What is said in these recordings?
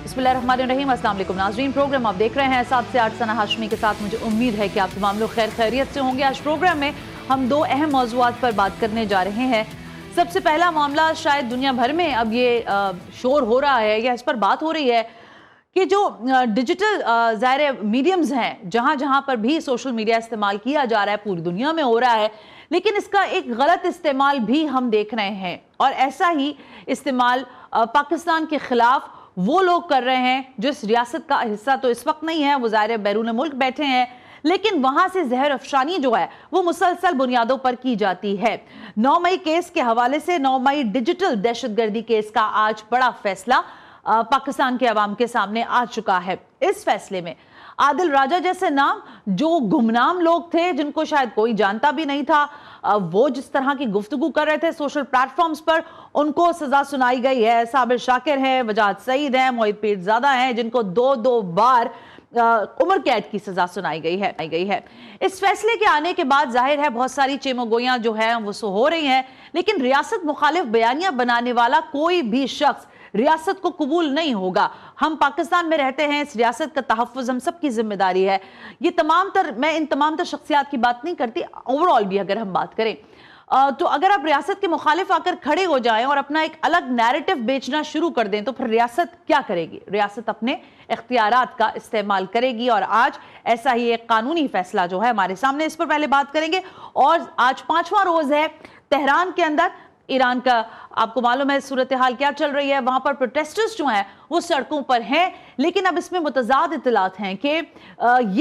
बिस्मिल्लाहिर्रहमानिर्रहीम। अस्सलाम वालेकुम नाज़रीन, प्रोग्राम आप देख रहे हैं 7 से 8 सना हाशमी के साथ। मुझे उम्मीद है कि आप तमाम लोग खैर खैरियत से होंगे। आज प्रोग्राम में हम दो अहम मौज़ूआत पर बात करने जा रहे हैं। सबसे पहला मामला, शायद दुनिया भर में अब ये शोर हो रहा है या इस पर बात हो रही है कि जो डिजिटल ज़ाहिर मीडियम्स हैं, जहाँ जहाँ पर भी सोशल मीडिया इस्तेमाल किया जा रहा है, पूरी दुनिया में हो रहा है, लेकिन इसका एक गलत इस्तेमाल भी हम देख रहे हैं। और ऐसा ही इस्तेमाल पाकिस्तान के खिलाफ वो लोग कर रहे हैं जो इस रियासत का हिस्सा तो इस वक्त नहीं है, वो ज़ाहिर बैरून मुल्क बैठे हैं, लेकिन वहां से जहर अफशानी जो है वो मुसलसल बुनियादों पर की जाती है। 9 मई केस के हवाले से 9 मई डिजिटल दहशतगर्दी केस का आज बड़ा फैसला पाकिस्तान के अवाम के सामने आ चुका है। इस फैसले में आदिल राजा जैसे नाम, जो गुमनाम लोग थे जिनको शायद कोई जानता भी नहीं था, वो जिस तरह की गुफ्तगू कर रहे थे सोशल प्लेटफॉर्म्स पर, उनको सजा सुनाई गई है। साबिर शाकिर है, वजाहत सईद है, मोहित पीरजादा हैं, जिनको 2-2 बार उम्र कैद की सजा सुनाई गई है। इस फैसले के आने के बाद जाहिर है बहुत सारी चेमोगोयां जो है वो हो रही हैं, लेकिन रियासत मुखालिफ बयानियां बनाने वाला कोई भी शख्स रियासत को कबूल नहीं होगा। हम पाकिस्तान में रहते हैं, इस रियासत का तहफ़्फ़ुज़ हम सबकी जिम्मेदारी है। मैं इन तमाम तर शख्सियात की बात नहीं करती, ओवरऑल भी अगर हम बात करें तो अगर आप रियासत के मुखालिफ आकर खड़े हो जाएं और अपना एक अलग नैरेटिव बेचना शुरू कर दें, तो फिर रियासत क्या करेगी? रियासत अपने इख्तियारात का इस्तेमाल करेगी। और आज ऐसा ही एक कानूनी फैसला जो है हमारे सामने, इस पर पहले बात करेंगे। और आज 5वां रोज है तेहरान के अंदर ईरान का, आपको मालूम है सूरत हाल क्या चल रही है, वहां पर प्रोटेस्टर्स जो हैं वो सड़कों पर हैं। लेकिन अब इसमें मुतज़ाद इत्तलात हैं कि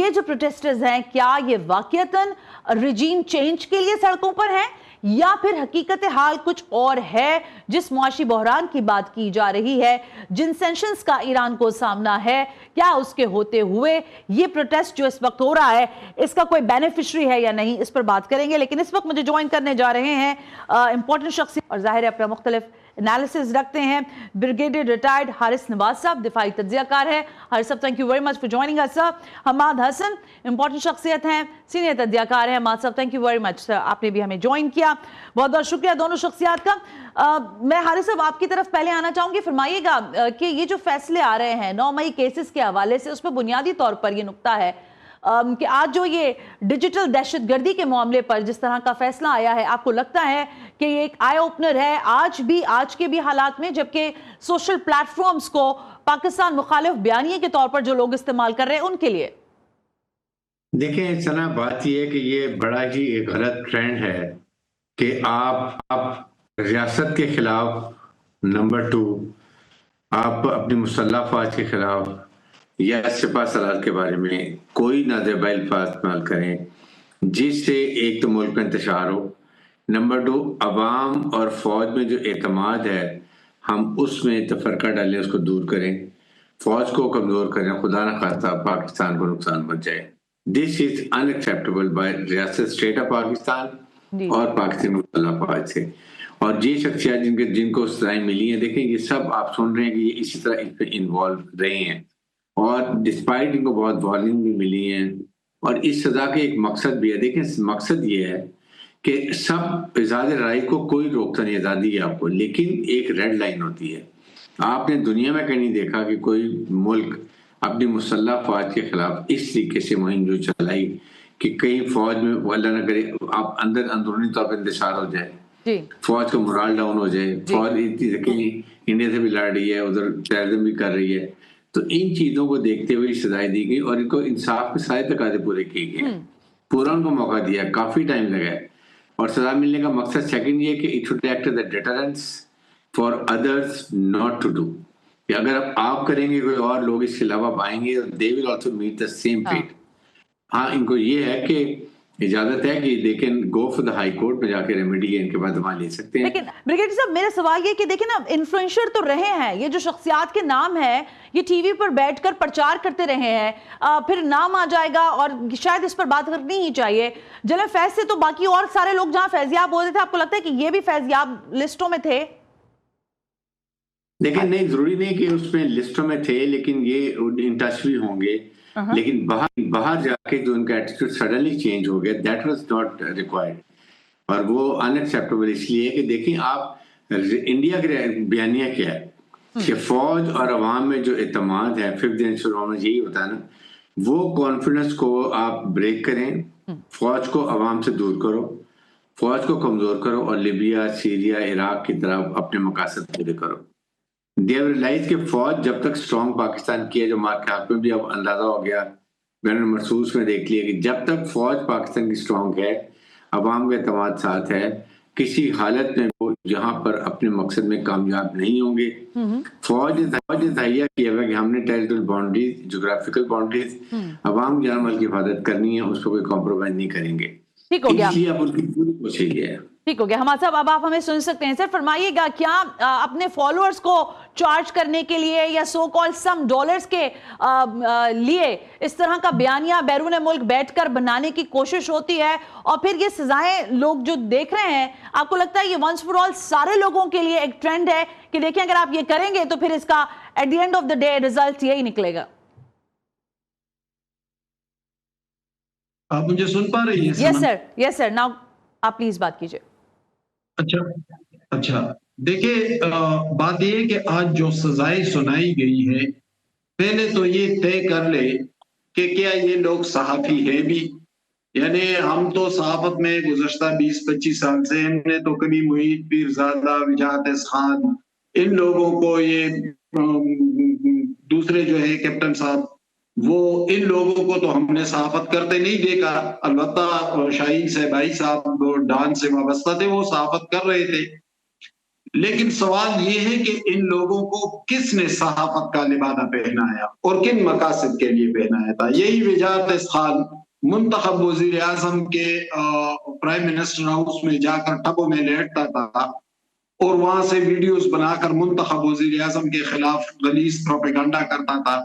ये जो प्रोटेस्टर्स हैं, क्या ये वाकईतन रिजीम चेंज के लिए सड़कों पर हैं या फिर हकीकत हाल कुछ और है। जिस मुआशी बहरान की बात की जा रही है, जिन सेंशंस का ईरान को सामना है, क्या उसके होते हुए ये प्रोटेस्ट जो इस वक्त हो रहा है इसका कोई बेनिफिशरी है या नहीं, इस पर बात करेंगे। लेकिन इस वक्त मुझे ज्वाइन करने जा रहे हैं इंपॉर्टेंट शख्सियत और जाहिर है अपना मुख्तलिफ एनालिसिस रखते हैं, ब्रिगेडियर रिटायर्ड हारिस नवाज साहब, दिफाई तज्जियाकार है। हारिस साहब, thank you very much for joining us. Hammad Hassan, important शख्सियत हैं, सीनियर तज्जियाकार है। हमाद साहब, थैंक यू वेरी मच, आपने भी हमें ज्वाइन किया, बहुत बहुत शुक्रिया दोनों शख्सियात का। मैं हारिस साहब आपकी तरफ पहले आना चाहूंगी, फरमाइएगा कि ये जो फैसले आ रहे हैं 9 मई केसेस के हवाले से, उसमें बुनियादी तौर पर ये नुक्ता है कि आज जो ये डिजिटल दहशतगर्दी के मामले पर जिस तरह का फैसला आया है, आपको लगता है कि ये एक आई ओपनर है आज के भी हालात में, जबकि सोशल प्लेटफॉर्म्स को पाकिस्तान मुखालिफ बयानिए के तौर पर जो लोग इस्तेमाल कर रहे हैं उनके लिए? देखिए सना, बात यह है कि ये बड़ा ही एक गलत ट्रेंड है कि आप रियासत के खिलाफ, नंबर 2 आप अपनी मुसल्लह फौज के खिलाफ या सिपा सलार के बारे में कोई नाज़ेबा अल्फाज इस्तेमाल करें जिससे एक तो मुल्क में इंतशार हो, नंबर 2 अवाम और फौज में जो एतमाद है हम उसमें तफरका डालें, उसको दूर करें, फौज को कमजोर करें, खुदा न खास्ता पाकिस्तान को नुकसान बच जाए। दिस इज अनएक्सेप्टेबल बाय रियासत स्टेट ऑफ पाकिस्तान और पाकिस्तान मुसल्लह फौज से। और ये शख्सियात जिनको सजाएं मिली हैं, देखें ये सब आप सुन रहे हैं कि ये इसी तरह इस पर इन्वॉल्व रहे हैं और डिस्पाइट इनको बहुत वार्निंग भी मिली है। और इस सजा के एक मकसद भी है। देखें मकसद ये है कि सब इजाज़ राय को कोई रोकता नहीं, आज़ादी है आपको, लेकिन एक रेड लाइन होती है। आपने दुनिया में कहीं नहीं देखा कि कोई मुल्क अपनी मुसल्लह फौज के खिलाफ इस तरीके से मुहिम जो चलाई कि कहीं फौज में, अल्लाह न करे, आप अंदरूनी तौर पर इंतशार हो जाए, फौज का मोरल डाउन हो जाए, फौज इंडिया से भी लड़ रही है, उधर टेररिज्म भी कर रही है। तो इन चीजों को देखते हुए सजाएं दी गई और इनको इंसाफ के सारे तकाजे पूरे किए गए, पूरा उनको मौका दिया, काफी टाइम लगा है। और सजा मिलने का मकसद सेकंड ये कि it should act as a deterrence for others not to do. अगर आप करेंगे, कोई और लोग इसके अलावा आएंगे, they will also meet the same fate. हाँ, इनको ये है कि इजाजत है कि they can go for the high court में जाके रेमेडी इनके बाद वहां ले सकते हैं। लेकिन ब्रिगेडियर साहब, मेरा सवाल ये कि देखिए ना, इन्फ्लुएंसर तो रहे हैं, ये जो शख्सियात के नाम है, ये टीवी पर बैठकर प्रचार करते रहे हैं, फिर नाम आ जाएगा और शायद इस पर बात करनी ही चाहिए। जनाब फैज से तो बाकी और सारे लोग जहां फैजियाब होते थे, आपको लगता है कि ये भी फैजियाब लिस्टों में थे? लेकिन नहीं, जरूरी नहीं कि उसमें लिस्टों में थे, लेकिन ये इन टच भी होंगे। लेकिन बाहर जाके जो उनका एटीट्यूड सडनली चेंज हो गया, दैट वाज नॉट रिक्वायर्ड। और वो अनएक्सेप्टेबल इसलिए कि देखिए आप इंडिया के बयानिया क्या है, कि फौज और अवाम में जो इत्तेमाद है, फिफ्थ जनरेशन में यही होता है ना, वो कॉन्फिडेंस को आप ब्रेक करें, फौज को अवाम से दूर करो, फौज को कमजोर करो और लिबिया, सीरिया, इराक की तरफ अपने मकासद पूरे करो। दे रियलाइज कि फौज जब तक स्ट्रॉन्ग पाकिस्तान की है, जो मार्केट में भी अब अंदाजा हो गया, मैंने महसूस में देख लिया कि जब तक फौज पाकिस्तान की स्ट्रॉन्ग है, अवाम का एतमाद साथ है, किसी हालत में वो यहाँ पर अपने मकसद में कामयाब नहीं होंगे। फौज तहैया किया हुआ कि हमने टेरिटोरियल बाउंड्रीज, जोग्राफिकल बाउंड्रीज, अवाम जान माल की हिफाजत करनी है, उस पर कोई कॉम्प्रोमाइज नहीं करेंगे। ठीक हो गया, इसलिए अब उनकी पूरी कोशिश है। ठीक हो गया। हमारे साहब अब आप हमें सुन सकते हैं। सर फरमाइएगा, क्या अपने फॉलोअर्स को चार्ज करने के लिए या सो कॉल्ड सम डॉलर्स के लिए इस तरह का बयानिया बैरून मुल्क बैठकर बनाने की कोशिश होती है, और फिर ये सजाएं लोग जो देख रहे हैं, आपको लगता है ये वंस फॉर ऑल सारे लोगों के लिए एक ट्रेंड है कि देखिए अगर आप ये करेंगे तो फिर इसका at the end of the day result यही निकलेगा? आप मुझे सुन पा रही हैं? Yes sir, yes sir, now आप प्लीज बात कीजिए। अच्छा, देखिए बात यह है कि आज जो सजाएं सुनाई गई है, पहले तो ये तय कर ले कि क्या ये लोग सहाफी है भी, यानी हम तो सहाफत में गुज़श्ता 20-25 साल से, हमने तो कभी मुईद पीरजादा, विजात खान, इन लोगों को, ये दूसरे जो है कैप्टन साहब, वो इन लोगों को तो हमने सहाफत करते नहीं देखा। अलबत्ता शाहीन सहबाई साहब डान से वाबस्ता थे, वो सहाफत कर रहे थे। लेकिन सवाल ये है कि इन लोगों को किसने सहाफत का लिबादा पहनाया और किन मकासद के लिए पहनाया था। यही विजात खान मुंतखब वज़ीर आज़म के प्राइम मिनिस्टर हाउस में जाकर टबों में लेटता था और वहां से वीडियोस बनाकर मुंतखब वज़ीर आज़म के खिलाफ गलीज़ प्रोपेगेंडा करता था।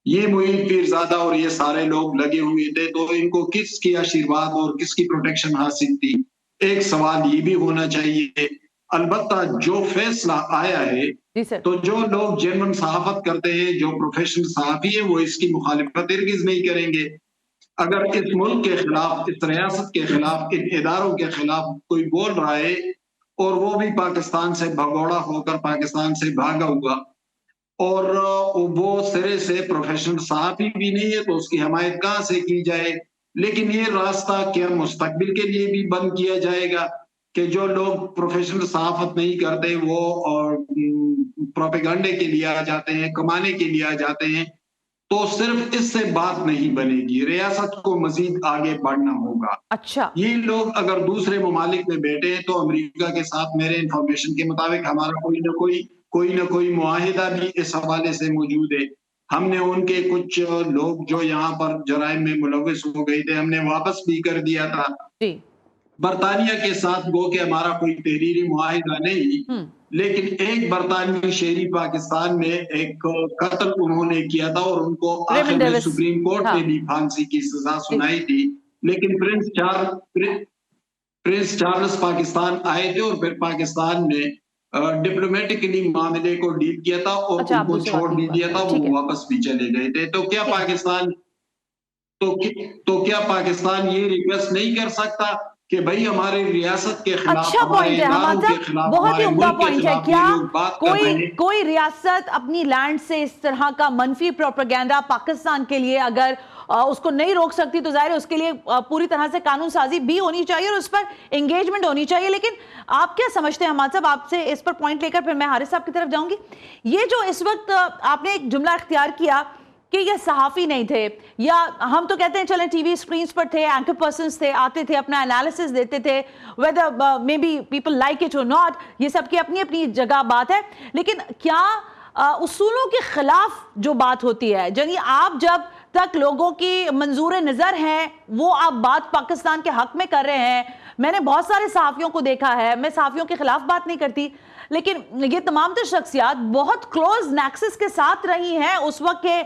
ये मुईद पीरजादा और ये सारे लोग लगे हुए थे, तो इनको किसकी आशीर्वाद और किसकी प्रोटेक्शन हासिल थी? एक सवाल ये भी होना चाहिए। अलबत्ता जो फैसला आया है, तो जो लोग जेन्युइन सहाफत करते हैं, जो प्रोफेशनल सहाफी है, वो इसकी मुखालिफत हरगिज़ नहीं करेंगे। अगर इस मुल्क के खिलाफ, इस रियासत के खिलाफ, इन इदारों के खिलाफ कोई बोल रहा है और वो भी पाकिस्तान से भगोड़ा होकर पाकिस्तान से भागा हुआ और वो सिरे से प्रोफेशनल सहाफी भी नहीं है, तो उसकी हमायत कहाँ से की जाए? लेकिन ये रास्ता क्या मुस्तकबिल के लिए भी बंद किया जाएगा कि जो लोग प्रोफेशनल सहाफत नहीं करते वो और प्रोपेगेंडे के लिए आ जाते हैं, कमाने के लिए आ जाते हैं, तो सिर्फ इससे बात नहीं बनेगी। रियासत को मजीद आगे बढ़ना होगा। अच्छा, ये लोग अगर दूसरे ममालिक में बैठे हैं, तो अमेरिका के साथ मेरे इंफॉर्मेशन के मुताबिक हमारा कोई ना कोई मुआहिदा भी इस हवाले से मौजूद है। हमने उनके कुछ लोग जो यहाँ पर जराइम में मुलविस हो गए थे, हमने वापस भी कर दिया था। बरतानिया के साथ गो के हमारा कोई तहरीरी मुआहिदा नहीं, लेकिन एक बरतानवी शहरी पाकिस्तान में एक कत्ल उन्होंने किया था और उनको आखिर में सुप्रीम कोर्ट ने भी फांसी की सजा सुनाई थी। लेकिन प्रिंस चार्ल्स पाकिस्तान आए थे और फिर पाकिस्तान ने डिप्लोमेटिकली मामले को डील किया था और उनको छोड़ भी दिया था, वो वापस भी चले गए थे। तो क्या पाकिस्तान ये रिक्वेस्ट नहीं कर सकता कि भाई हमारे रियासत के खिलाफ, अच्छा पॉइंट है हमारा, बहुत ही उम्दा पॉइंट है। क्या कोई रियासत अपनी लैंड से इस तरह का मनफी प्रोपेगेंडा पाकिस्तान के लिए अगर उसको नहीं रोक सकती, तो जाहिर है उसके लिए पूरी तरह से कानून साजी भी होनी चाहिए और उस पर एंगेजमेंट होनी चाहिए। लेकिन आप क्या समझते हैं हमारे साहब, आपसे इस पर पॉइंट लेकर फिर मैं हारिस साहब की तरफ जाऊंगी। ये जो इस वक्त आपने एक जुमला इख्तियार किया कि ये सहाफ़ी नहीं थे, या हम तो कहते हैं चलें टीवी स्क्रीन्स पर थे, एंकर पर्सन्स थे, आते थे, अपना एनालिसिस देते थे, whether may be people like it और नॉट, ये सब की अपनी अपनी जगह बात है। लेकिन क्या उसूलों के खिलाफ जो बात होती है, यानी आप जब तक लोगों की मंजूर नज़र हैं वो आप बात पाकिस्तान के हक में कर रहे हैं। मैंने बहुत सारे सहाफ़ियों को देखा है, मैं सहाफ़ियों के खिलाफ बात नहीं करती, लेकिन ये तमाम तो शख्सियात बहुत क्लोज नेक्सस के साथ रही हैं उस वक्त के,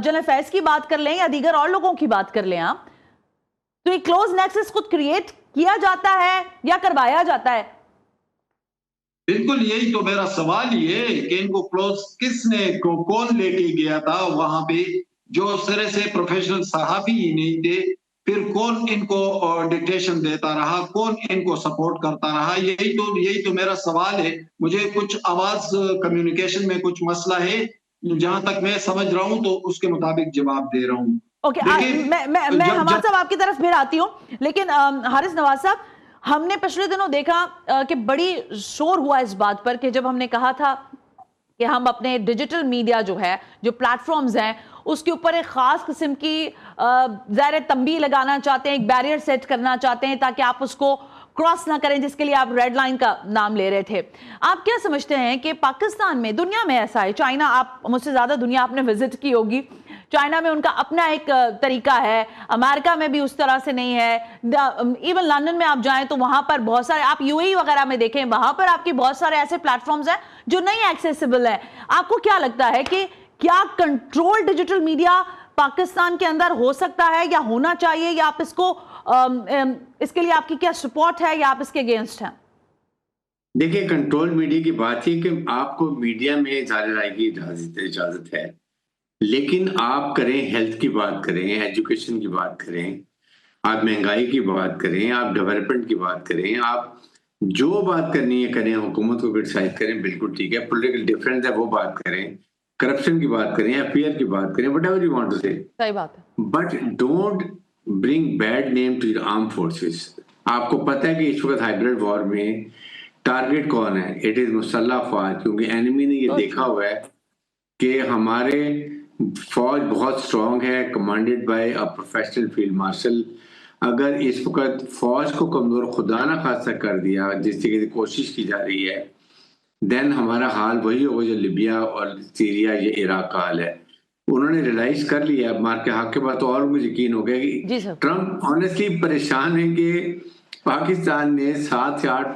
जनरल फैज की बात कर लें या दीगर और लोगों की बात कर लें आप, तो ये क्लोज नेक्सस खुद क्रिएट किया जाता है या करवाया जाता है? बिल्कुल, यही तो मेरा सवाल ही है कि इनको क्लोज किसने कौन लेके गया था वहां पे, जो सिरे से प्रोफेशनल सहाफ़ी ही नहीं थे, फिर कौन इनको डिक्टेशन देता रहा, कौन इनको सपोर्ट करता रहा? यही तो मेरा सवाल है। मुझे कुछ आवाज कम्युनिकेशन में कुछ मसला है, जहां तक मैं समझ रहा हूं तो उसके मुताबिक जवाब दे रहा हूं। ओके, मैं हमाद साहब आपकी तरफ फिर आती हूँ, लेकिन हारिस नवाज साहब, हमने पिछले दिनों देखा कि बड़ी शोर हुआ इस बात पर कि जब हमने कहा था कि हम अपने डिजिटल मीडिया जो है, जो प्लेटफॉर्म्स हैं, उसके ऊपर एक खास किस्म की ज़ाहिर तंबीह लगाना चाहते हैं, एक बैरियर सेट करना चाहते हैं ताकि आप उसको क्रॉस ना करें, जिसके लिए आप रेड लाइन का नाम ले रहे थे। आप क्या समझते हैं कि पाकिस्तान में, दुनिया में ऐसा है, चाइना, आप मुझसे ज़्यादा दुनिया आपने विजिट की होगी, चाइना में उनका अपना एक तरीका है, अमेरिका में भी उस तरह से नहीं है, इवन लंदन में आप जाएं तो वहां पर बहुत सारे, आप यूएई वगैरह में देखें, वहां पर आपकी बहुत सारे ऐसे प्लेटफॉर्म्स हैं जो नहीं एक्सेसिबल है। आपको क्या लगता है कि क्या कंट्रोल डिजिटल मीडिया पाकिस्तान के अंदर हो सकता है या होना चाहिए, या आप इसको इसके लिए आपकी क्या सपोर्ट है या आप इसके अगेंस्ट हैं? देखिए, कंट्रोल मीडिया की बात है कि आपको मीडिया में इज़हार राय की इजाजत है, लेकिन आप करें हेल्थ की बात करें, एजुकेशन की बात करें, आप महंगाई की बात करें, आप डेवलपमेंट की बात करें, आप जो बात करनी है करें, हुकूमत को क्रिटिसाइज करें, बिल्कुल ठीक है, पॉलिटिकल डिफरेंस है वो बात करें, करप्शन की बात करें, अफेयर की बात करें, व्हाटएवर यू वांट टू से, सही बात है, but don't bring bad name to your arm forces. आपको पता है कि इस वक्त हाइब्रिड वॉर में टारगेट कौन है? इट इज मुसल्लह अफवाज, क्योंकि एनिमी ने ये देखा हुआ है कि हमारे फौज बहुत स्ट्रांग है, commanded by a professional field marshal. अगर इस वक्त फौज को कमजोर खुदा ना खासा कर दिया, जिस तरीके से कोशिश की जा रही है, देन हमारा हाल वही होगा जो लिबिया और सीरिया या इराक का हाल है। उन्होंने रियलाइज कर लिया, मार के हक के बाद तो और मुझे यकीन हो गया कि ट्रम्प ऑनेस्टली परेशान है कि पाकिस्तान ने 7 से 8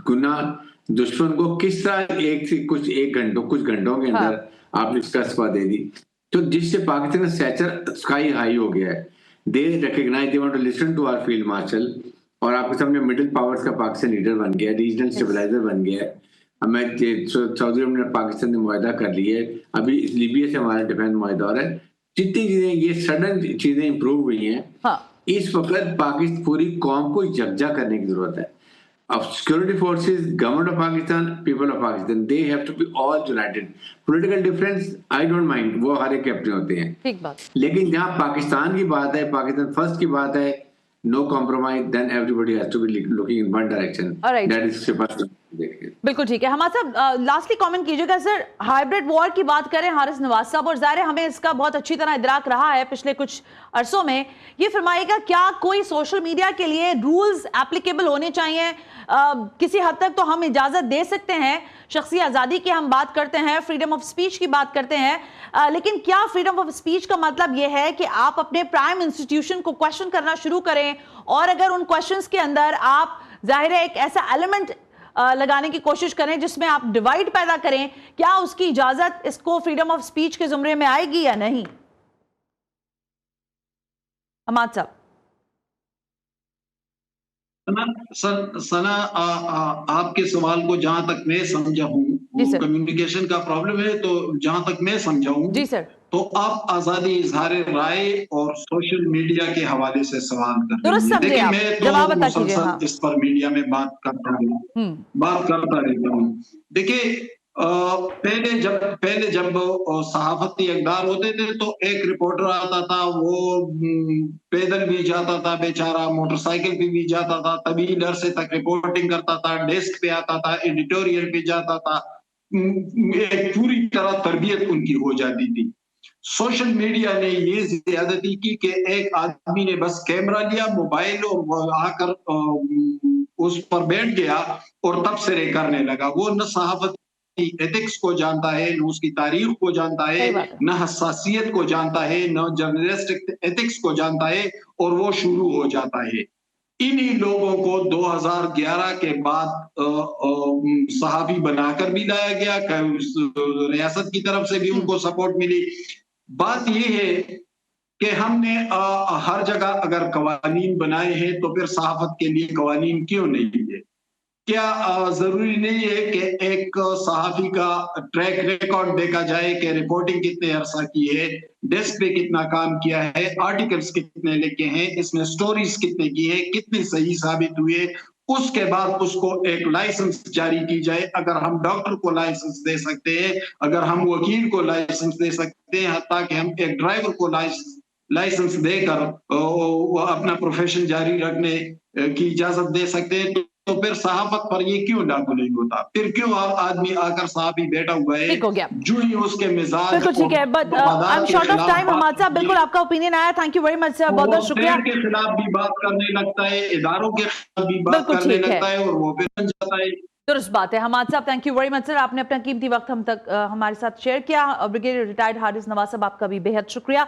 गुना दुश्मन को किस तरह कुछ घंटों के अंदर आपने शिकस्त दे दी, तो जिससे पाकिस्तान का स्टैचर स्काई हाई हो गया है। They recognise, they want to listen to our field marshal, और आपके सामने मिडिल पावर्स का पाकिस्तान लीडर बन गया, रीजनल स्टेबलाइजर बन गया है। सऊदी अरब ने पाकिस्तान ने मुआहदा कर लिया है, अभी लीबिया से हमारा डिफेंस मुआहदा हो रहा है। जितनी चीजें ये सडन चीजें इंप्रूव हुई हैं, इस वक्त पाकिस्तान पूरी कौम को यकजा करने की जरूरत है। अब security forces, government of Pakistan, people of Pakistan, they have to be all united. Political difference I don't mind, वो हर एक के अपने होते हैं, ठीक बात। लेकिन जहां पाकिस्तान की बात है, पाकिस्तान फर्स्ट की बात है, no compromise, then everybody has to be looking in one direction. Alright. That is supposed to be. बिल्कुल ठीक है। हमाद साहब, लास्टली कमेंट कीजिएगा सर, हाइब्रिड वॉर की बात करें हारिस नवाज साहब, और ज़ाहिर है हमें इसका बहुत अच्छी तरह इदराक रहा है पिछले कुछ अरसों में, ये फरमाइएगा क्या कोई सोशल मीडिया के लिए रूल्स एप्लीकेबल होने चाहिए? किसी हद तक तो हम इजाज़त दे सकते हैं, शख्सी आज़ादी की हम बात करते हैं, फ्रीडम ऑफ स्पीच की बात करते हैं, लेकिन क्या फ्रीडम ऑफ स्पीच का मतलब यह है कि आप अपने प्राइम इंस्टीट्यूशन को क्वेश्चन करना शुरू करें, और अगर उन क्वेश्चंस के अंदर आप जाहिर है एक ऐसा एलिमेंट लगाने की कोशिश करें जिसमें आप डिवाइड पैदा करें, क्या उसकी इजाजत इसको फ्रीडम ऑफ स्पीच के जुमरे में आएगी या नहीं? हमाद साहब। सना, आपके सवाल को जहां तक मैं समझा हूँ, कम्युनिकेशन का प्रॉब्लम है, तो जहां तक मैं समझा हूँ जी सर, तो आप आजादी इजहार राय और सोशल मीडिया के हवाले से सवाल कर रहे हैं। देखिए, मैं तो मुसलसल इस पर मीडिया में बात करता रहता हूँ। देखिए, पहले जब सहाफती इक़दार होते थे तो एक रिपोर्टर आता था, वो पैदल भी जाता था बेचारा, मोटरसाइकिल पे भी जाता था, तभी इधर से तक रिपोर्टिंग करता था, डेस्क पे आता था, एडिटोरियल पे जाता था, एक पूरी तरह तरबियत उनकी हो जाती थी। सोशल मीडिया ने ये ज्यादती की कि एक आदमी ने बस कैमरा लिया, मोबाइल, और आकर उस पर बैठ गया और तबसरे करने लगा। वो न सहाफत एथिक्स को जानता है, न उसकी तारीख को जानता है, न हसासियत को जानता है, न जर्नलिस्टिक एथिक्स को जानता है, और वो शुरू हो जाता है। इन्हीं लोगों को 2011 के बाद सहाफी बनाकर भी लाया गया, रियासत की तरफ से भी उनको सपोर्ट मिली। बात यह है कि हमने हर जगह अगर कवानीन बनाए हैं तो फिर सहाफत के लिए कवानीन क्यों नहीं है? क्या जरूरी नहीं है कि एक सहाफी का ट्रैक रिकॉर्ड देखा जाए कि रिपोर्टिंग कितने अरसा की है, डेस्क पे कितना काम किया है, आर्टिकल्स कितने लिखे हैं, इसमें स्टोरीज कितने की है, कितनी सही साबित हुए, उसके बाद उसको एक लाइसेंस जारी की जाए। अगर हम डॉक्टर को लाइसेंस दे सकते हैं, अगर हम वकील को लाइसेंस दे सकते हैं, ताकि हम एक ड्राइवर को लाइसेंस देकर अपना प्रोफेशन जारी रखने की इजाजत दे सकते हैं, तो फिर सहाफत पर ये क्यों लागू नहीं होता? फिर क्यों आदमी आकर साहबी बैठा हुआ है, ठीक हो गया, जो ही उसके मिजाज बिल्कुल ठीक है, but I am short of time. Hammad साहब, बिल्कुल आपका ओपिनियन आया, thank you very much sir, बहुत बहुत शुक्रिया। के खिलाफ भी बात करने लगता है, इदारों के खिलाफ भी बात करने लगता है, और वो फिर बन जाता है। दुरुस्त बात है। हमाद साहब, thank you very much sir, आपने अपना कीमती वक्त हम तक हमारे साथ शेयर किया। ब्रिगेडियर रिटायर्ड हारिस नवाज साहब, आपका भी बेहद शुक्रिया।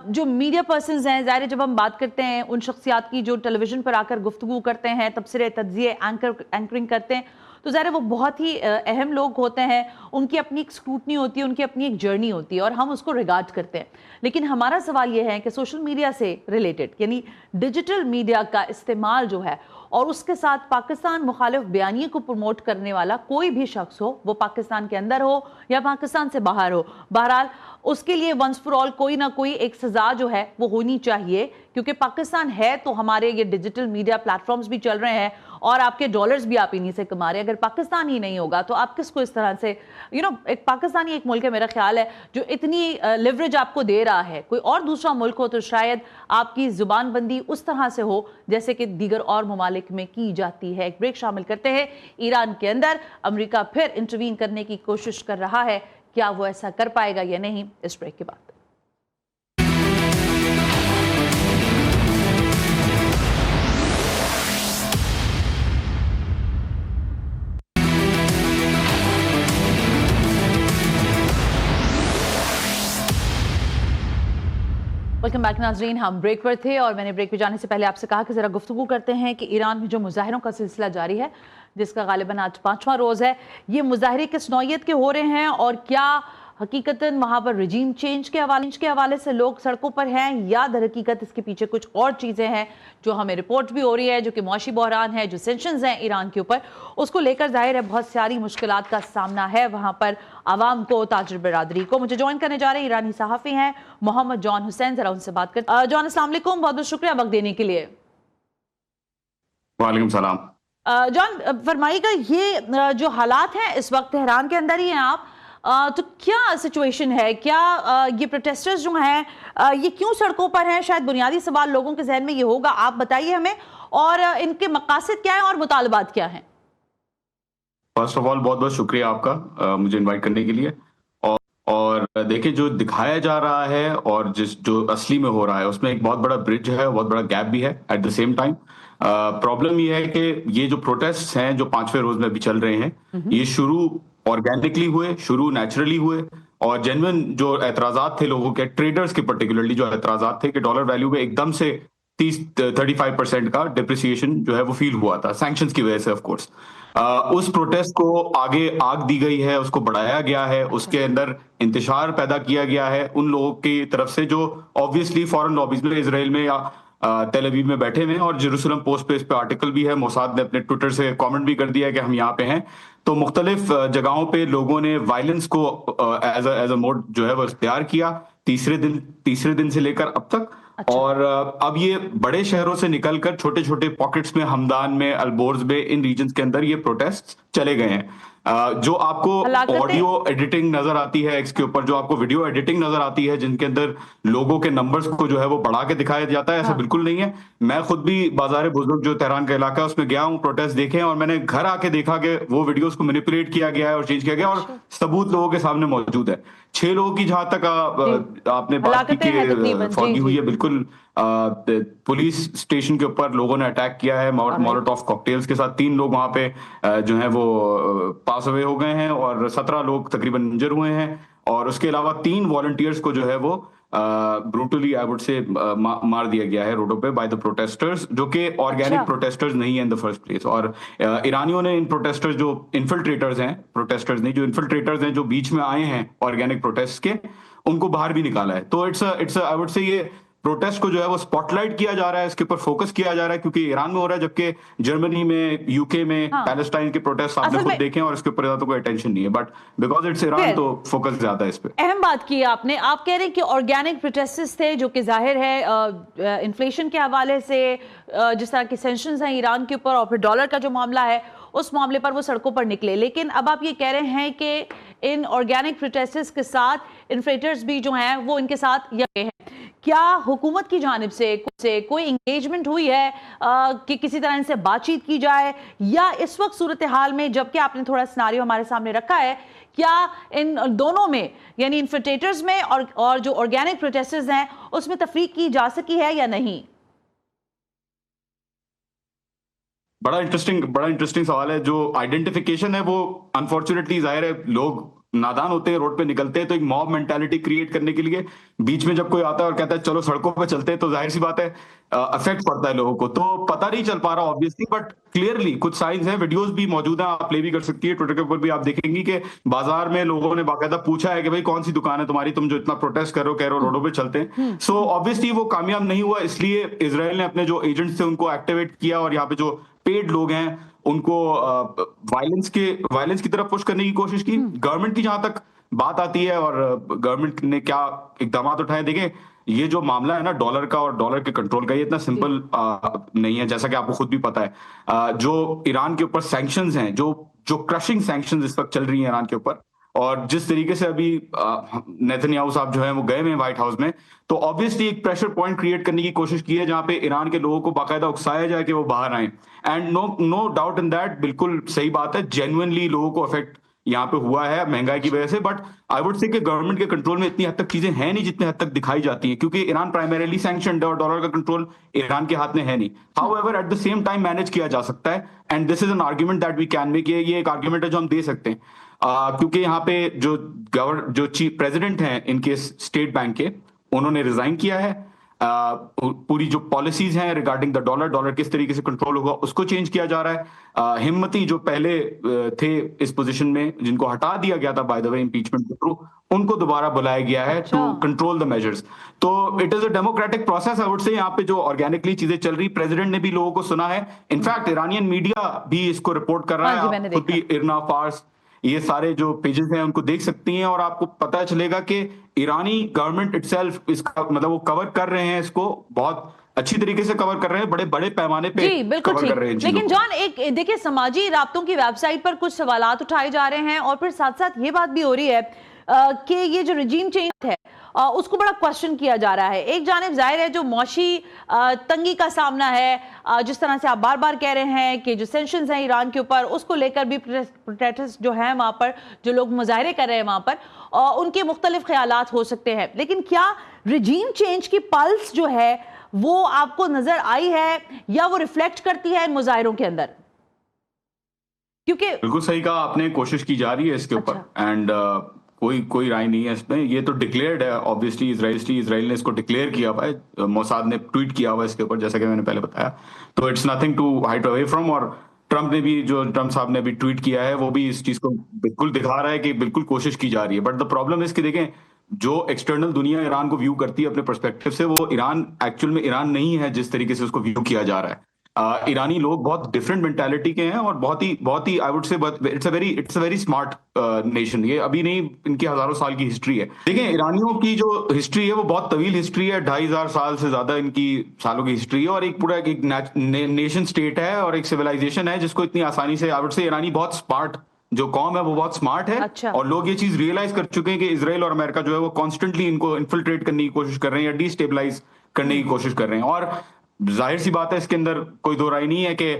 जो मीडिया पर्सन्स हैं, ज़ाहिर है जब हम बात करते हैं उन शख्सियात की जो टेलीविजन पर आकर गुफ्तगू करते हैं, तबसरे, तज्जिए, एंकरिंग करते हैं, तो ज़ाहिर है वो बहुत ही अहम लोग होते हैं, उनकी अपनी एक स्क्रूटनी होती है, उनकी अपनी एक जर्नी होती है और हम उसको रिगार्ड करते हैं। लेकिन हमारा सवाल ये है कि सोशल मीडिया से रिलेटेड, यानी डिजिटल मीडिया का इस्तेमाल जो है और उसके साथ पाकिस्तान मुखालिफ बयानिए को प्रमोट करने वाला कोई भी शख्स हो, वो पाकिस्तान के अंदर हो या पाकिस्तान से बाहर हो, बहरहाल उसके लिए वंस फॉर ऑल कोई ना कोई एक सजा जो है वो होनी चाहिए, क्योंकि पाकिस्तान है तो हमारे ये डिजिटल मीडिया प्लेटफॉर्म्स भी चल रहे हैं और आपके डॉलर्स भी आप इन्हीं से कमा रहे हैं। अगर पाकिस्तान ही नहीं होगा तो आप किसको इस तरह से एक पाकिस्तानी एक मुल्क है, मेरा ख्याल है, जो इतनी लिवरेज आपको दे रहा है। कोई और दूसरा मुल्क हो तो शायद आपकी जुबानबंदी उस तरह से हो जैसे कि दीगर और ममालिक में की जाती है। एक ब्रेक शामिल करते हैं। ईरान के अंदर अमेरिका फिर इंटरवीन करने की कोशिश कर रहा है, क्या वो ऐसा कर पाएगा या नहीं, इस ब्रेक के बाद। वेलकम बैक नाजरीन, हम ब्रेक पर थे और मैंने ब्रेक पे जाने से पहले आपसे कहा कि ज़रा गुफ्तगू करते हैं कि ईरान में जो मुजाहरों का सिलसिला जारी है, जिसका गालिबन आज 5वां रोज़ है, ये मुजाहरे किस नौयत के हो रहे हैं और क्या हकीकतन वहाँ पर रजीम चेंज के हवाले से लोग सड़कों पर हैं या दर हकीकत इसके पीछे कुछ और चीज़ें हैं जो हमें रिपोर्ट भी हो रही है, जो कि मौशी बहरान है, जो सेंशंस हैं ईरान के ऊपर, उसको लेकर जाहिर है बहुत सारी मुश्किलात का सामना है वहाँ पर आवाम को, ताजिर बिरादरी को। मुझे ज्वाइन करने जा रहे ईरानी सहाफ़ी हैं मोहम्मद जॉन हुसैन, जरा उनसे बात कर। जॉन, अस्सलाम वालेकुम, बहुत बहुत शुक्रिया वक्त देने के लिए। वालेकुम सलाम। जॉन, फरमाइएगा, ये जो हालात हैं इस वक्त तेहरान के अंदर ही हैं आप, तो क्या सिचुएशन है, क्या ये प्रोटेस्टर्स जो हैं ये क्यों सड़कों पर हैं? शायद बुनियादी सवाल लोगों के जहन में ये होगा, आप बताइए हमें, और इनके मकासद क्या हैं और मुतालबात क्या हैं? फर्स्ट ऑफ ऑल बहुत बहुत शुक्रिया आपका मुझे इनवाइट करने के लिए। और देखिए, जो दिखाया जा रहा है और जो असली में हो रहा है उसमें एक बहुत बड़ा ब्रिज है, बहुत बड़ा गैप भी है eight the same time. Problem ये है कि ये जो प्रोटेस्ट हैं जो 5वें रोज में अभी चल रहे हैं, ये शुरू ऑर्गेनिकली हुए, शुरू नेचुरली हुए, और जेन्युइन जो एतराजात थे लोगों के, ट्रेडर्स के पर्टिकुलरली जो एतराजात थे कि डॉलर वैल्यू में एकदम से 30-35% का डिप्रिसिएशन जो है वो फील हुआ था सैंक्शंस की वजह से। ऑफ कोर्स उस प्रोटेस्ट को आगे आग दी गई है, उसको बढ़ाया गया है, उसके अंदर इंतशार पैदा किया गया है उन लोगों की तरफ से जो ऑब्वियसली फॉरेन लॉबीज में, इसराइल में या तेल अवीव में बैठे हुए हैं। और जेरूसलम पोस्ट पे इस पे आर्टिकल भी है, मोसाद ने अपने ट्विटर से कमेंट भी कर दिया है कि हम यहाँ पे हैं। तो मुख्तलिफ जगहों पे लोगों ने वायलेंस को एज अ मोड जो है वो इख्तियार किया तीसरे दिन से लेकर अब तक। अच्छा। और अब ये बड़े शहरों से निकलकर छोटे छोटे पॉकेट्स में, हमदान में, अल्बोर्ज में, इन रीजन्स के अंदर ये प्रोटेस्ट चले गए हैं। जो आपको ऑडियो एडिटिंग नजर आती है इसके ऊपर, जो आपको वीडियो एडिटिंग नजर आती है जिनके अंदर लोगों के नंबर्स को जो है वो बढ़ा के दिखाया जाता है, ऐसा बिल्कुल नहीं है। मैं खुद भी बाजार बुजुर्ग जो तेहरान का इलाका है उसमें गया हूँ प्रोटेस्ट देखे, और मैंने घर आके देखा कि वो वीडियोस को मैनिपुलेट किया गया है और चेंज किया गया, और सबूत लोगों के सामने मौजूद है। 6 लोगों की जहां तक आपने बात की कि फौगी हुई है, बिल्कुल पुलिस स्टेशन के ऊपर लोगों ने अटैक किया है मोलोटोव कॉकटेल्स के साथ। 3 लोग वहां पे जो है वो पास अवे हो गए हैं और 17 लोग तकरीबन इंजर हुए हैं। और उसके अलावा 3 वॉलंटियर्स को जो है वो ब्रूटली आई वुड से मार दिया गया है रोडों पे बाय द प्रोटेस्टर्स, जो कि ऑर्गेनिक प्रोटेस्टर्स नहीं है इन द फर्स्ट प्लेस। और ईरानियों ने इन प्रोटेस्टर्स, जो इन्फिल्ट्रेटर्स हैं, प्रोटेस्टर्स नहीं, जो इन्फिल्ट्रेटर्स हैं जो बीच में आए हैं ऑर्गेनिक प्रोटेस्ट के, उनको बाहर भी निकाला है। तो इट्स आई वुड से ये प्रोटेस्ट को जो है वो स्पॉटलाइट किया जा रहा है, इसके ऊपर फोकस किया जा रहा है क्योंकि ईरान में हो रहा है, जबकि जर्मनी में, यूके में, पैलेस्टाइन के प्रोटेस्ट आपने खुद देखे हैं और इसके ऊपर ज्यादा कोई अटेंशन नहीं है, बट बिकॉज इट्स ईरान तो फोकस ज्यादा है इस पे। अहम बात की आपने, आप कह रहे हैं कि ऑर्गेनिक प्रोटेस्ट थे जो कि जाहिर है इन्फ्लेशन के हवाले से, जिस तरह के सैंक्शंस हैं ईरान के ऊपर और फिर डॉलर का जो मामला है उस मामले पर वो सड़कों पर निकले, लेकिन अब आप ये कह रहे हैं कि इन ऑर्गेनिक प्रोटेस्ट्स के साथ इन्फ्लेटर्स भी जो हैं वो इनके साथ यह हैं। क्या हुकूमत की जानिब से कोई इंगेजमेंट हुई है कि किसी तरह इनसे बातचीत की जाए, या इस वक्त सूरत हाल में जबकि आपने थोड़ा सिनारियो हमारे सामने रखा है, क्या इन दोनों में यानी इन्फ्लेटर्स में और जो ऑर्गेनिक प्रोटेस्ट्स हैं उसमें तफरीक की जा सकी है या नहीं? बड़ा इंटरेस्टिंग सवाल है। जो आइडेंटिफिकेशन है वो अनफॉर्चुनेटली जाहिर है लोग नादान होते हैं, रोड पे निकलते हैं तो एक मॉब मेंटालिटी क्रिएट करने के लिए बीच में जब कोई आता है और कहता है चलो सड़कों पे चलते हैं, तो जाहिर सी बात है अफेक्ट पड़ता है लोगों को, तो पता नहीं चल पा रहा ऑब्वियसली, बट क्लियरली कुछ साइंस हैं, वीडियोस भी मौजूद हैं, आप प्ले भी कर सकती है, ट्विटर के ऊपर भी आप देखेंगी कि बाजार में लोगों ने बाकायदा पूछा है कि भाई कौन सी दुकान है तुम्हारी, तुम जो इतना प्रोटेस्ट कर रहे हो रोडों पे चलते हैं। सो ऑब्वियसली वो कामयाब नहीं हुआ, इसलिए इजराइल ने अपने जो एजेंट्स थे उनको एक्टिवेट किया और यहाँ पे जो पेड लोग हैं उनको वायलेंस की तरफ पुश करने की कोशिश की। गवर्नमेंट की जहां तक बात आती है और गवर्नमेंट ने क्या इकदाम उठाए, देखें ये जो मामला है ना डॉलर का और डॉलर के कंट्रोल का, ये इतना सिंपल नहीं है, जैसा कि आपको खुद भी पता है। जो ईरान के ऊपर सैंक्शंस हैं, जो क्रशिंग सैंक्शंस इस वक्त चल रही हैं ईरान के ऊपर, और जिस तरीके से अभी नेतन्याहू साहब जो है वो गए हैं व्हाइट हाउस में, तो ऑब्वियसली एक प्रेशर पॉइंट क्रिएट करने की कोशिश की है जहां पे ईरान के लोगों को बाकायदा उकसाया जाए कि वो बाहर आए। And no doubt in that, बिल्कुल सही बात है, जेन्युइनली लोगों को अफेक्ट यहाँ पे हुआ है महंगाई की वजह से, बट आई वुड से कि गवर्नमेंट के कंट्रोल में इतनी हद तक चीजें हैं नहीं जितनी हद तक दिखाई जाती हैं, क्योंकि ईरान प्राइमरीली सैंक्शनड है और डॉलर का कंट्रोल ईरान के हाथ में है नहीं। However at the same time manage किया जा सकता है, and this is an argument that we can make, ये एक आर्ग्यूमेंट है जो हम दे सकते हैं, क्योंकि यहाँ पे जो चीफ प्रेसिडेंट हैं इनके स्टेट बैंक के, उन्होंने रिजाइन किया है। पूरी जो पॉलिसीज हैं रिगार्डिंग द डॉलर किस तरीके से कंट्रोल होगा उसको चेंज किया जा रहा है। हिम्मती जो पहले थे इस पोजीशन में, जिनको हटा दिया गया था बाय द वे इंपीचमेंट के थ्रू, उनको दोबारा बुलाया गया है टू कंट्रोल द मेजर्स। तो it is a democratic process, I would से। यहाँ पे जो ऑर्गेनिकली चीजें चल रही, प्रेसिडेंट ने भी लोगों को सुना है, इनफैक्ट ईरानियन मीडिया भी इसको रिपोर्ट कर रहा है, खुद भी इरना फार्स, ये सारे जो पेजेस हैं उनको देख सकती हैं और आपको पता चलेगा कि ईरानी गवर्नमेंट इटसेल्फ इसका मतलब वो कवर कर रहे हैं, इसको बहुत अच्छी तरीके से कवर कर रहे हैं, बड़े बड़े पैमाने पे कवर कर रहे हैं। लेकिन जॉन, एक देखिए समाजी राब्तों की वेबसाइट पर कुछ सवालात उठाए जा रहे हैं और फिर साथ साथ ये बात भी हो रही है कि ये जो रिजीम चेंज है उसको बड़ा क्वेश्चन किया जा रहा है। एक जानिब जाहिर है जो मौशी तंगी का सामना है, जिस तरह से आप बार बार कह रहे हैं कि जो सेंक्शंस हैं ईरान के ऊपर, उसको लेकर भी प्रोटेस्ट जो हैं वहाँ पर जो लोग मुजाहरे कर रहे हैं वहाँ पर, उनके मुख्तलिफ ख्यालात हो सकते हैं, लेकिन क्या रिजीम चेंज की पल्स जो है वो आपको नजर आई है या वो रिफ्लेक्ट करती है इन मुजाहिरों के अंदर? क्योंकि बिल्कुल सही कहा आपने, कोशिश की जा रही है इसके ऊपर, एंड कोई राय नहीं है इसमें, ये तो डिक्लेयर्ड है ऑब्वियसली, इजराइल ने इसको डिक्लेयर किया हुआ है, मोसाद ने ट्वीट किया हुआ है इसके ऊपर, जैसा कि मैंने पहले बताया, तो it's nothing to hide away from. और ट्रम्प साहब ने भी ट्वीट किया है, वो भी इस चीज को बिल्कुल दिखा रहा है कि बिल्कुल कोशिश की जा रही है। बट द प्रॉब्लम इसकी देखें, जो एक्सटर्नल दुनिया ईरान को व्यू करती है अपने पर्सपेक्टिव से, वो ईरान एक्चुअल में ईरान नहीं है जिस तरीके से उसको व्यू किया जा रहा है। ईरानी लोग बहुत डिफरेंट मेंटालिटी के हैं और बहुत ही I would say it's a very smart nation. ये अभी नहीं, इनकी हजारों साल की हिस्ट्री है। देखिए ईरानियों की जो हिस्ट्री है वो बहुत तवील हिस्ट्री है, 2500 साल से ज्यादा इनकी सालों की हिस्ट्री है, और एक पूरा एक नेशन स्टेट है और एक सिविलाइजेशन है जिसको इतनी आसानी से, आई वुड से ईरानी बहुत स्मार्ट जो कौम है वो बहुत स्मार्ट है। अच्छा। और लोग ये चीज रियलाइज कर चुके हैं कि इजराइल और अमेरिका जो है वो कॉन्स्टेंटली इनको इन्फिल्ट्रेट करने की कोशिश कर रहे हैं या डिस्टेबलाइज करने की कोशिश कर रहे हैं। और जाहिर सी बात है, इसके अंदर कोई दो राय नहीं है कि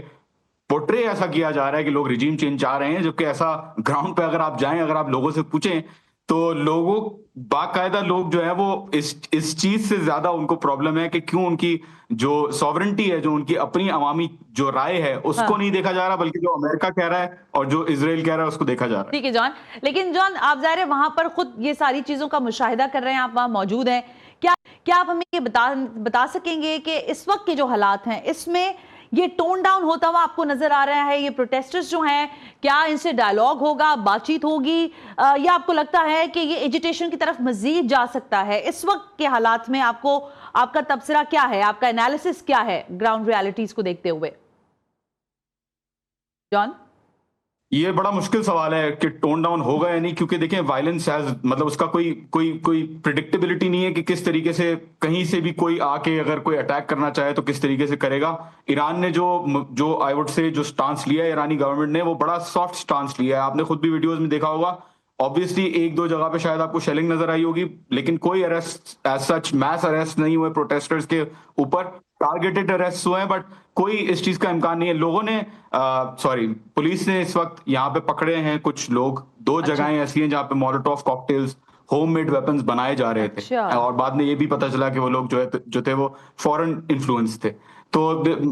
पोर्ट्रे ऐसा किया जा रहा है कि लोग रिजीम चेंज चाह रहे हैं, जबकि ऐसा ग्राउंड पे अगर आप जाएं, अगर आप लोगों से पूछें तो लोगों बाकायदा लोग जो है वो इस चीज से ज्यादा उनको प्रॉब्लम है कि क्यों उनकी जो सॉवरेंटी है, जो उनकी अपनी अवामी जो राय है उसको नहीं देखा जा रहा, बल्कि जो अमेरिका कह रहा है और जो इजराइल कह रहा है उसको देखा जा रहा है। ठीक है जॉन, लेकिन जॉन आप जाहिर है वहां पर खुद ये सारी चीजों का मुशाहिदा कर रहे हैं, आप वहां मौजूद हैं, क्या आप हमें ये बता सकेंगे कि इस वक्त के जो हालात हैं इसमें ये टोन डाउन होता हुआ आपको नजर आ रहा है? ये प्रोटेस्टर्स जो हैं, क्या इनसे डायलॉग होगा, बातचीत होगी, या आपको लगता है कि ये एजिटेशन की तरफ मजीद जा सकता है? इस वक्त के हालात में आपको, आपका तबसरा क्या है, आपका एनालिसिस क्या है ग्राउंड रियलिटीज को देखते हुए? जॉन, ये बड़ा मुश्किल सवाल है कि टोन डाउन होगा या नहीं, क्योंकि देखें वायलेंस मतलब उसका कोई प्रिडिक्टेबिलिटी नहीं है कि किस तरीके से कहीं से भी कोई आके अगर कोई अटैक करना चाहे तो किस तरीके से करेगा। ईरान ने जो आई वुड से जो स्टांस लिया है ईरानी गवर्नमेंट ने, वो बड़ा सॉफ्ट स्टांस लिया है। आपने खुद भी वीडियोस में देखा होगा। ऑब्वियसली एक दो जगह पे शायद आपको शेलिंग नजर आई होगी, लेकिन कोई arrest as such mass arrest नहीं हुए प्रोटेस्टर्स के ऊपर। टारगेटेड अरेस्ट हुए हैं, बट कोई इस चीज का इम्कान नहीं है। लोगों ने पुलिस ने इस वक्त यहाँ पे पकड़े हैं कुछ लोग। दो जगहें ऐसी हैं जहाँ पे मोलोटोव कॉकटेल्स, होममेड वेपन्स बनाए जा रहे थे, और बाद में ये भी पता चला कि वो लोग जो थे वो फॉरेन इन्फ्लुएंस थे। तो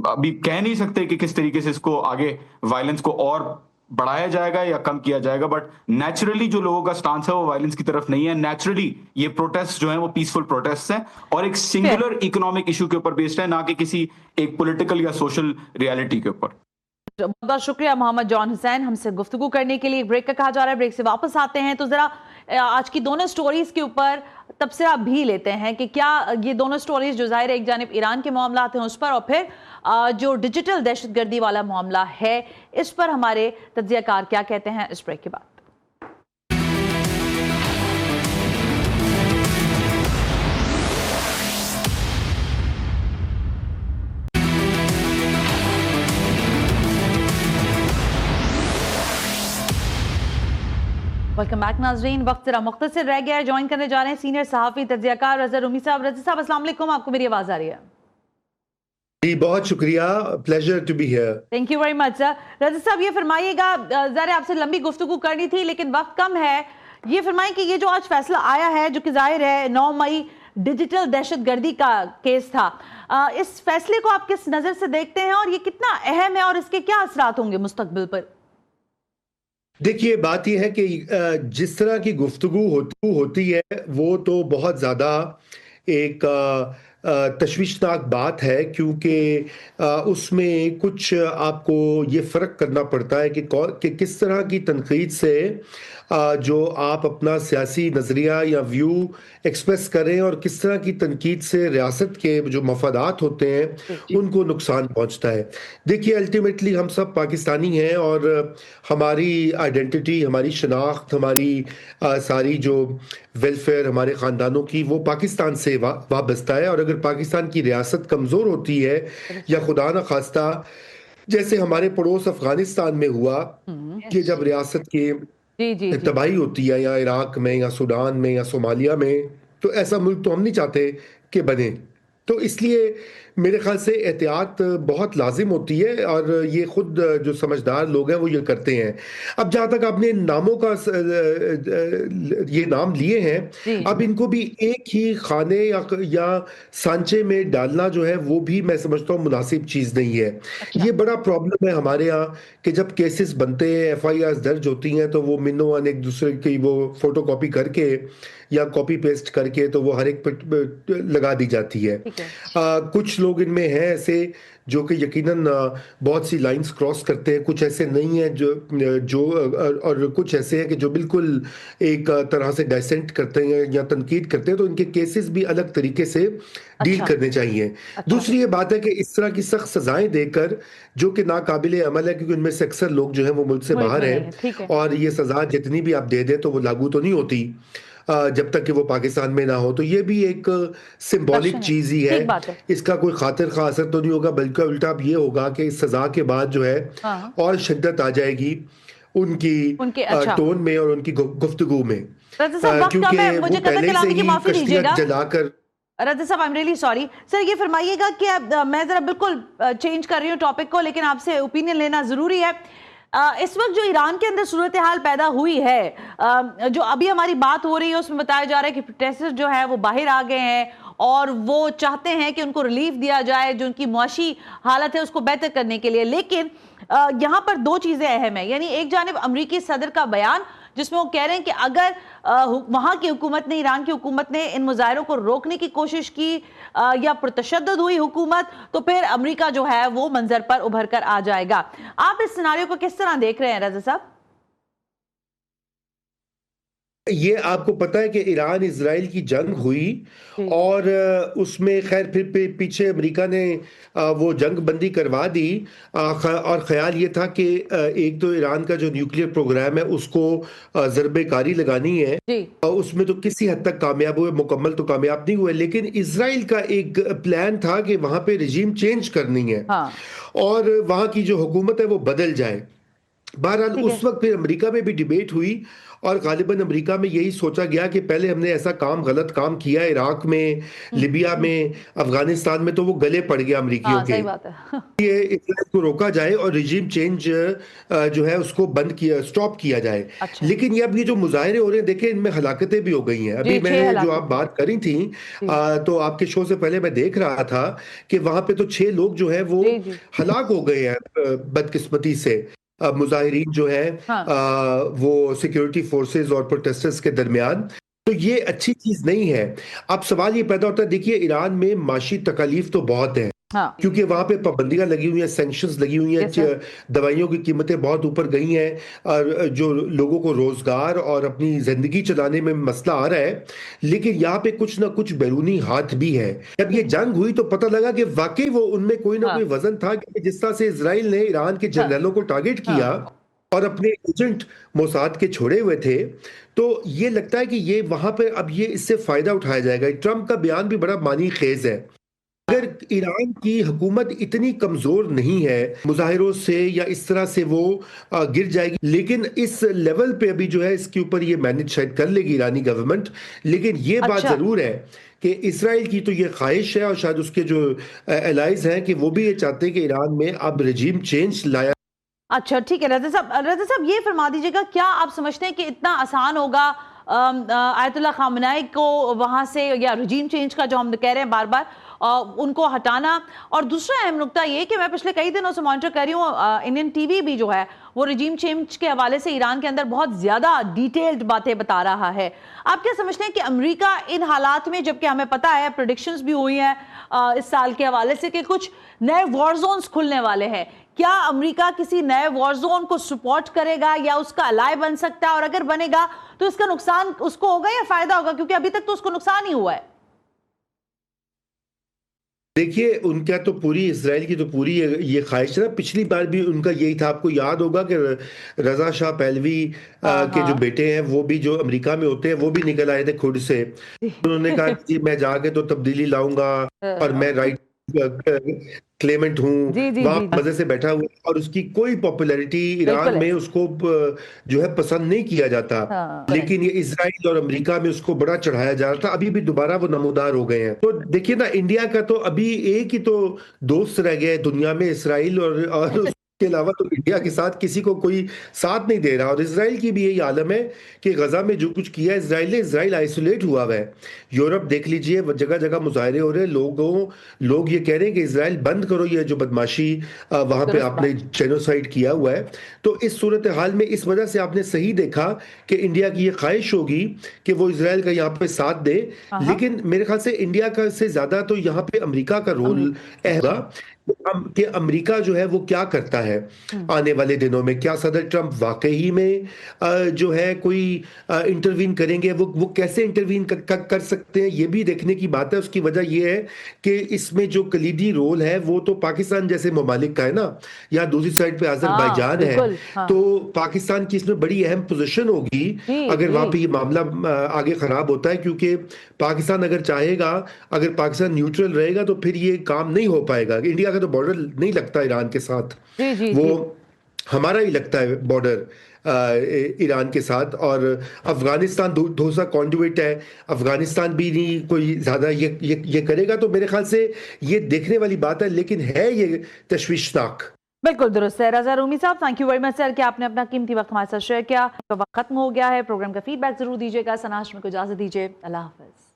अभी कह नहीं सकते कि किस तरीके से इसको आगे वायलेंस को और बढ़ाया जाएगा या कम किया जाएगा, बट नेचुरली जो लोगों का स्टांस है वो वायलेंस की तरफ नहीं है। नेचुरली ये प्रोटेस्ट जो है वो पीसफुल प्रोटेस्ट है और एक सिंगुलर इकोनॉमिक इशू के ऊपर बेस्ड है, ना कि किसी एक पॉलिटिकल या सोशल रियलिटी के ऊपर। बहुत बहुत शुक्रिया मोहम्मद जॉन हुसैन हमसे गुफ्तगू करने के लिए। ब्रेक का कहा जा रहा है, ब्रेक से वापस आते हैं तो जरा आज की दोनों स्टोरीज के ऊपर तबसरा भी लेते हैं कि क्या ये दोनों स्टोरीज जो जाहिर है एक जानिब ईरान के मामला हैं उस पर, और फिर जो डिजिटल दहशतगर्दी वाला मामला है इस पर हमारे तज्जियाकार क्या कहते हैं इस ब्रेक के बाद। वेलकम बैक नाज़रीन। वक्त जरा मुख्तसर रह गया है। ज्वाइन करने जा रहे हैं सीनियर सहाफ़ी तज्जियाकार रज़ा रूमी साहब। रज़ा साहब अस्सलाम वालेकुम, आपको मेरी आवाज़ आ रही है? जी बहुत शुक्रिया, pleasure to be here. Thank you very much sir. Raza साहब ये फरमाइएगा, ज़रा आपसे लंबी गुफ्तगू करनी थी लेकिन वक्त कम है, ये फरमाएं कि ये जो आज फैसला आया है जो कि जाहिर है 9 मई डिजिटल दहशतगर्दी का केस था, इस फैसले को आप किस नज़र से देखते हैं और ये कितना अहम है और इसके क्या असरात होंगे मुस्तकबिल पर? देखिए बात यह है कि जिस तरह की गुफ्तगू होती है वो तो बहुत ज़्यादा एक तशवीशनाक बात है, क्योंकि उसमें कुछ आपको ये फ़र्क करना पड़ता है कि किस तरह की तनकीद से जो आप अपना सियासी नज़रिया या व्यू एक्सप्रेस करें और किस तरह की तनकीद से रियासत के जो मफादात होते हैं उनको नुकसान पहुंचता है। देखिए अल्टीमेटली हम सब पाकिस्तानी हैं और हमारी आइडेंटिटी, हमारी शनाख्त, हमारी सारी जो वेलफेयर हमारे ख़ानदानों की वो पाकिस्तान से वाबस्ता है। और अगर पाकिस्तान की रियासत कमज़ोर होती है या खुदा न खास्ता जैसे हमारे पड़ोस अफ़गानिस्तान में हुआ कि जब रियासत की तबाही होती है या इराक में या सूडान में या सोमालिया में, तो ऐसा मुल्क तो हम नहीं चाहते कि बने। तो इसलिए मेरे ख्याल से एहतियात बहुत लाजिम होती है और ये खुद जो समझदार लोग हैं वो ये करते हैं। अब जहाँ तक आपने नामों का ये नाम लिए हैं, अब इनको भी एक ही खाने या सांचे में डालना जो है वो भी मैं समझता हूँ मुनासिब चीज़ नहीं है। ये बड़ा प्रॉब्लम है हमारे यहाँ कि जब केसेस बनते हैं, FIRs दर्ज होती हैं, तो वो मिनोवन एक दूसरे की वो फोटो कॉपी करके या कॉपी पेस्ट करके तो वो हर एक पर लगा दी जाती है। कुछ लोग इनमें हैं ऐसे जो कि यकीनन बहुत सी लाइंस क्रॉस करते हैं, कुछ ऐसे नहीं है जो और कुछ ऐसे हैं कि जो बिल्कुल एक तरह से डाइसेंट करते हैं या तनकीद करते हैं, तो इनके केसेस भी अलग तरीके से डील करने चाहिए। दूसरी ये बात है कि इस तरह की सख्त सजाएं देकर जो कि नाकाबिले अमल है, क्योंकि उनमें से अक्सर लोग जो है वो मुल्क से बाहर हैं और ये सजा जितनी भी आप दे दें तो वो लागू तो नहीं होती जब तक कि वो पाकिस्तान में ना हो। तो ये भी एक सिंबॉलिक चीज ही है, इसका कोई खातिर खा असर तो नहीं होगा, बल्कि उल्टा अब ये होगा कि इस सजा के बाद जो है और शिद्दत आ जाएगी उनकी टोन में और उनकी गुफ्तगू में, क्योंकि वो पहले से ही कश्तियां जलाकर। रज़ा साहब I am really sorry sir, ये फरमाइएगा कि मैं जरा बिल्कुल चेंज कर रही हूँ टॉपिक को, लेकिन आपसे ओपिनियन लेना जरूरी है। इस वक्त जो ईरान के अंदर सूरत हाल पैदा हुई है, जो अभी हमारी बात हो रही है उसमें बताया जा रहा है कि प्रोटेस्टर्स जो है वो बाहर आ गए हैं और वो चाहते हैं कि उनको रिलीफ दिया जाए, जो उनकी मुआशी हालत है उसको बेहतर करने के लिए। लेकिन यहाँ पर दो चीजें अहम है, यानी एक जानिब अमरीकी सदर का बयान जिसमें वो कह रहे हैं कि अगर वहां की हुकूमत ने, ईरान की हुकूमत ने इन मुजाहरों को रोकने की कोशिश की या पुरतशद्दुद हुई हुकूमत, तो फिर अमेरिका जो है वो मंजर पर उभर कर आ जाएगा। आप इस सिनारियो को किस तरह देख रहे हैं रजा साहब? ये आपको पता है कि ईरान इजराइल की जंग हुई और उसमें खैर फिर पीछे अमेरिका ने वो जंग बंदी करवा दी और ख्याल ये था कि एक तो ईरान का जो न्यूक्लियर प्रोग्राम है उसको ज़रबे कारी लगानी है। उसमें तो किसी हद तक कामयाब हुए, मुकम्मल तो कामयाब नहीं हुए, लेकिन इजराइल का एक प्लान था कि वहां पे रिजीम चेंज करनी है और वहां की जो हुकूमत है वो बदल जाए। बहरहाल उस वक्त फिर अमेरिका में भी डिबेट हुई और गालिबन अमेरिका में यही सोचा गया कि पहले हमने ऐसा गलत काम किया इराक में, लिबिया में, अफगानिस्तान में, तो वो गले पड़ गया अमेरिकियों के। सही बात है। ये इसराइल को रोका जाए और रिजीम चेंज जो है उसको बंद किया, स्टॉप किया जाए। लेकिन ये अब ये जो मुजाहरे हो रहे हैं, देखें इनमें हलाकतें भी हो गई हैं। अभी मैंने जो आप बात करी थी तो आपके शो से पहले मैं देख रहा था कि वहां पे तो 6 लोग जो है वो हलाक हो गए हैं बदकिस्मती से। मुजाहिरीन जो है वो सिक्योरिटी फोर्सेस और प्रोटेस्टर्स के दरमियान, तो ये अच्छी चीज नहीं है। अब सवाल ये पैदा होता है, देखिए ईरान में माशी तकालीफ तो बहुत है क्योंकि वहां पे पाबंदियां लगी हुई हैं, सैंक्शंस लगी हुई हैं, दवाइयों की कीमतें बहुत ऊपर गई हैं और जो लोगों को रोजगार और अपनी जिंदगी चलाने में मसला आ रहा है। लेकिन यहाँ पे कुछ ना कुछ बैरूनी हाथ भी है। जब ये जंग हुई तो पता लगा कि वाकई वो उनमें कोई ना कोई वजन था कि जिस तरह से इजराइल ने ईरान के जनरलों को टारगेट किया और अपने एजेंट मोसाद के छोड़े हुए थे, तो ये लगता है कि ये वहां पे अब ये इससे फायदा उठाया जाएगा। ट्रंप का बयान भी बड़ा मानी खेज है। अगर ईरान की हुकूमत इतनी कमजोर नहीं है मुजाहिरों से या इस तरह से वो गिर जाएगी, लेकिन इस लेवल पे अभी जो है इसके ऊपर ये मैनेज शायद कर लेगी ईरानी गवर्नमेंट। लेकिन ये बात जरूर है कि इसराइल की तो ये ख्वाहिश है और शायद उसके जो एलाइज हैं कि वो भी ये चाहते हैं कि ईरान में अब रिजीम चेंज लाया। अच्छा ठीक है रजा साहब ये फरमा दीजिएगा, क्या आप समझते हैं कि इतना आसान होगा आयतुल्लाह खामनेई को वहां से, या रिजीम चेंज का जो हम कह रहे हैं बार बार, उनको हटाना? और दूसरा अहम नुकता ये कि मैं पिछले कई दिनों से मॉनिटर कर रही हूँ, इंडियन टीवी भी जो है वो रिजीम चेंज के हवाले से ईरान के अंदर बहुत ज्यादा डिटेल्ड बातें बता रहा है। आप क्या समझते हैं कि अमेरिका इन हालात में, जबकि हमें पता है प्रेडिक्शंस भी हुई हैं इस साल के हवाले से कि कुछ नए वॉर जोन्स खुलने वाले हैं, क्या अमेरिका किसी नए वॉर जोन को सपोर्ट करेगा या उसका अलाय बन सकता है? और अगर बनेगा तो इसका नुकसान उसको होगा या फायदा होगा, क्योंकि अभी तक तो उसको नुकसान ही हुआ है। देखिए उनका तो पूरी इजराइल की तो पूरी ये ख्वाहिश है। पिछली बार भी उनका यही था, आपको याद होगा कि रजा शाह पहलवी के जो बेटे हैं वो भी जो अमेरिका में होते हैं वो भी निकल आए थे खुद से। उन्होंने कहा कि मैं जाके तो तब्दीली लाऊंगा और मैं राइट क्लेमेंट हूँ, वहां मजे से बैठा हुआ, और उसकी कोई पॉपुलैरिटी ईरान में उसको जो है पसंद नहीं किया जाता। लेकिन ये इजराइल और अमेरिका में उसको बड़ा चढ़ाया जा रहा था। अभी भी दोबारा वो नमूदार हो गए हैं। तो देखिए ना, इंडिया का तो अभी एक ही तो दोस्त रह गया है दुनिया में, इजराइल, और के अलावा तो इंडिया के साथ किसी को कोई साथ नहीं दे रहा। और इजराइल की भी यही आलम है कि गजा में जो कुछ किया इजराइल ने, इजराइल आइसोलेट हुआ है। यूरोप देख लीजिए, जगह जगह मुजाहरे हो रहे हैं, लोग ये कह रहे हैं कि इजराइल बंद करो ये जो बदमाशी वहां पे आपने जेनोसाइड किया हुआ है। तो इस सूरत हाल में इस वजह से आपने सही देखा कि इंडिया की ये ख्वाहिश होगी कि वो इजराइल का यहाँ पे साथ दे। लेकिन मेरे ख्याल से इंडिया का से ज्यादा तो यहाँ पे अमेरिका का रोल है कि अमेरिका जो है वो क्या करता है आने वाले दिनों में। क्या सदर ट्रंप वाकई में जो है कोई इंटरवीन करेंगे, वो कैसे इंटरवीन कर सकते हैं, ये भी देखने की बात है। उसकी वजह ये है कि इसमें जो कलीदी रोल है वो तो पाकिस्तान जैसे ममालिक का है ना, या दूसरी साइड पे अजरबैजान है। तो पाकिस्तान की इसमें बड़ी अहम पोजीशन होगी अगर वहां पे ये मामला आगे खराब होता है, क्योंकि पाकिस्तान अगर चाहेगा, अगर पाकिस्तान न्यूट्रल रहेगा तो फिर ये काम नहीं हो पाएगा। इंडिया का तो बॉर्डर नहीं लगता ईरान के साथ, वो हमारा ही लगता है बॉर्डर ईरान के साथ। और अफगानिस्तान दूसरा कॉन्डुइट है, अफगानिस्तान भी नहीं कोई ज्यादा ये करेगा। तो मेरे ख्याल से ये देखने वाली बात है, लेकिन है ये तशवीशनाक। बिल्कुल दुरुस्त है। रजा रूमी साहब, thank you very much sir कि आपने अपना कीमती वक्त हमारे साथ शेयर किया। वक्त खत्म हो गया है, प्रोग्राम का फीडबैक जरूर दीजिएगा। सना हाशमी को इजाजत दीजिए, अल्लाह हाफिज।